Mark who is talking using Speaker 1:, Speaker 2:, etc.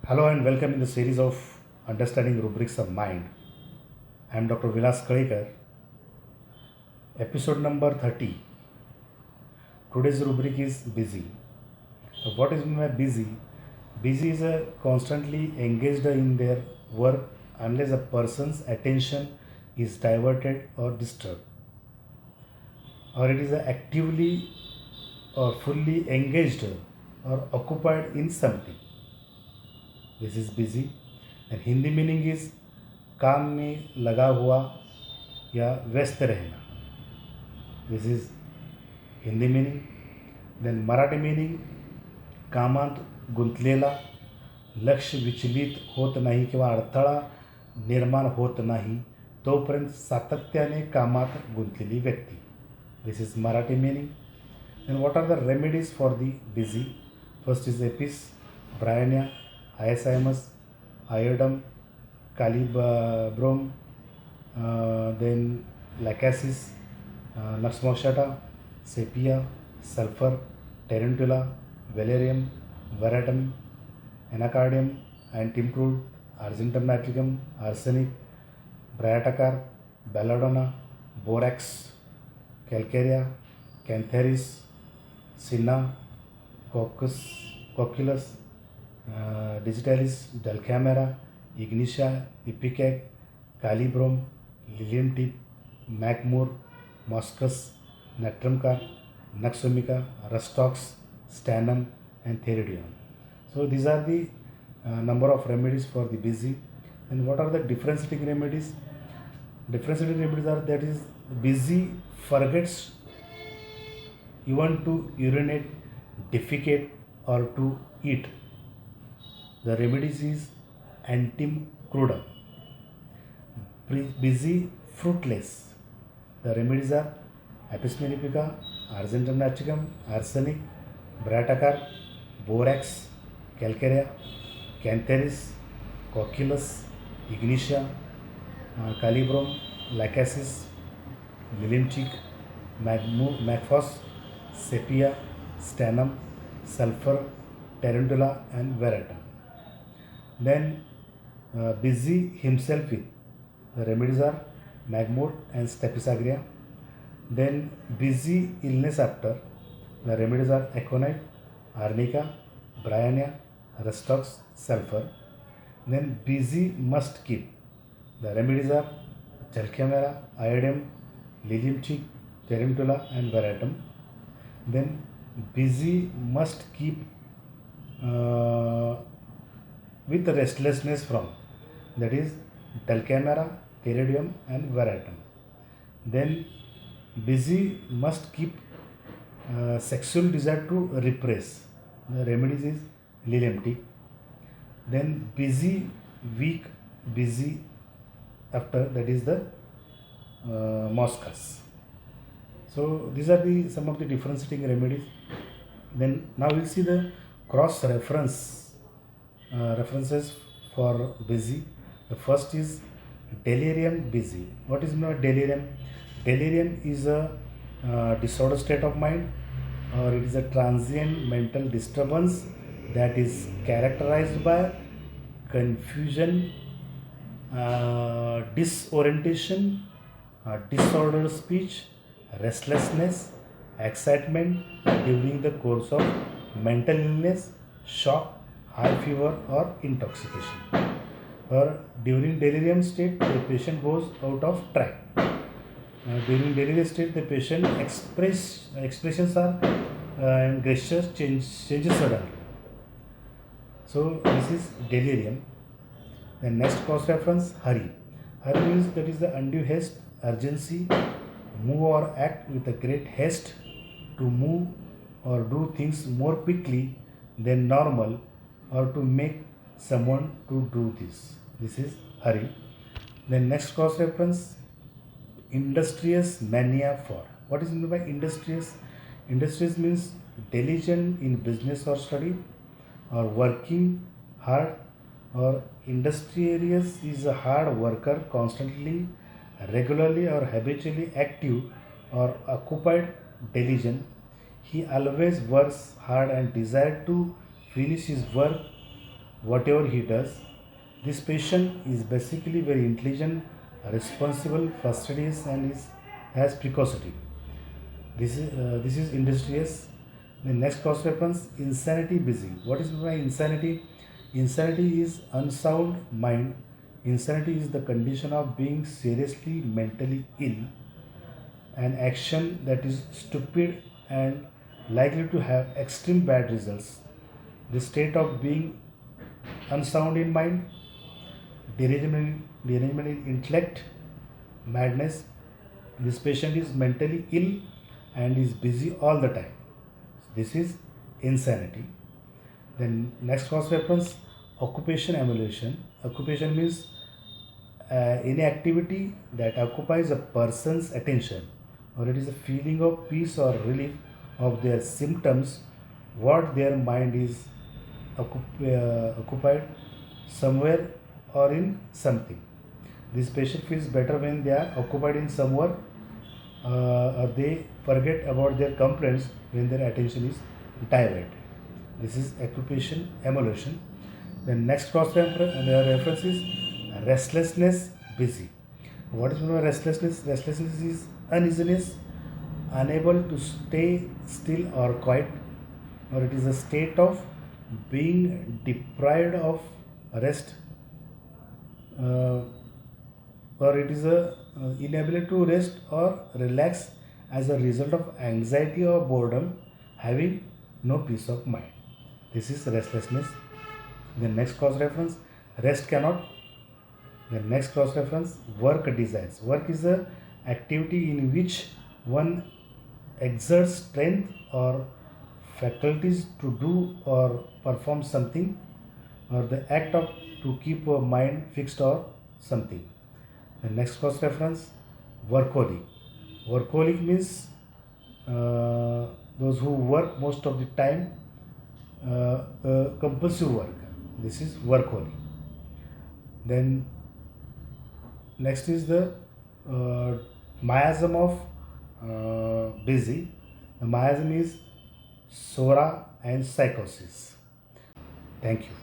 Speaker 1: Hello and welcome in the series of Understanding Rubrics of Mind. I am Dr. Vilas Kalekar. Episode number 30. Today's rubric is busy. What is meant by busy? Busy is a constantly engaged in their work unless a person's attention is diverted or disturbed, or it is actively or fully engaged or occupied in something. This is busy. And Hindi meaning is काम में लगा हुआ या व्यस्त रहना. This is Hindi meaning. Then Marathi meaning कामात गुंतलेला, लक्ष विचलित होत नाही किंवा अडथळा निर्माण होत नाही तोपर्यंत सातत्याने कामात गुंतलेली व्यक्ती. This is Marathi meaning. Then what are the remedies for the busy? First is Apis, Bryonia, Hyoscyamus, Iodum, calibrom, then lacasis, nux moscata, sepia, sulfur, tarantula, valerium, veratum, anacardium, antimcrude, argentum nitricum, arsenic, bryatacar, belladonna, borax, calcarea, cantharis, cinna, cocculus, digitalis, dulcamera, ignitia, ipecac, calibrom, lilium tip, macmore, moschus, natrumcar, naxomica, rustox, stannum, and theridion. So these are the number of remedies for the busy. And what are the differentiating remedies? Differentiating remedies are that is busy forgets even to urinate, defecate, or to eat. The remedies is antim crudum. Busy fruitless. The remedies are apis mellifica, argentum nitricum, arsenic, bryatacar, borax, calcarea, cantharis, cocculus, ignitia, calibrom, lacasis, lilium cheek, macphos, sepia, stannum, sulfur, tarantula, and veratum. Then busy himself with. The remedies are magmore and staphysagrina. Then busy illness after. The remedies are aconite, arnica, bryonia, rustox, sulfur. Then busy must keep. The remedies are chalcamera, iodine, lilium cheek, tarantula, and veratum. Then busy must keep with restlessness from, that is dulcamera, theridium, and veratum. Then busy must keep sexual desire to repress. The remedies is lilium tea. Then busy weak, busy after, that is the moschus. So these are the some of the differentiating remedies. Then now we'll see the cross references for busy. The first is delirium busy. What is meant by delirium? Delirium is a disordered state of mind, or it is a transient mental disturbance that is characterized by confusion, disorientation, disordered speech, restlessness, excitement during the course of mental illness, shock, high fever, or intoxication. Or during delirium state, the patient goes out of track. During delirium state, the patient expressions are and gestures changes suddenly. So this is delirium. The next cross reference, hurry. Hurry means that is the undue haste, urgency, move or act with a great haste, to move or do things more quickly than normal, or to make someone to do this. This is hurry. Then next cross reference, industrious mania for. What is meant by industrious? Industrious means diligent in business or study, or working hard, or industrious is a hard worker, constantly, regularly, or habitually active or occupied, diligent. He always works hard and desires to finish his work whatever he does. This patient is basically very intelligent, responsible, fastidious, and has precocity. This is industrious. The next cross reference, insanity busy. What is by insanity? Insanity is unsound mind. Insanity is the condition of being seriously mentally ill, an action that is stupid and likely to have extreme bad results. The state of being unsound in mind, derangement in intellect, madness. This patient is mentally ill and is busy all the time. This is insanity. Then next cross reference, occupation emulation. Occupation means any activity that occupies a person's attention, or it is a feeling of peace or relief of their symptoms, what their mind is occupied somewhere or in something. This patient feels better when they are occupied in some work, or they forget about their complaints when their attention is diverted. This is occupation emulation. The next cross reference is restlessness busy. What is meant by restlessness? Restlessness is uneasiness, unable to stay still or quiet, or it is a state of being deprived of rest, uh, or it is a inability to rest or relax as a result of anxiety or boredom, having no peace of mind. This is restlessness. The next cross reference, rest cannot. The next cross reference, work desires. Work is a activity in which one exerts strength or faculties to do or perform something, or the act of to keep a mind fixed or something. The next cross reference, workaholic. Workaholic means those who work most of the time, compulsive work. This is workaholic. Then next is the miasm of busy. The miasm is sora and psychosis. Thank you.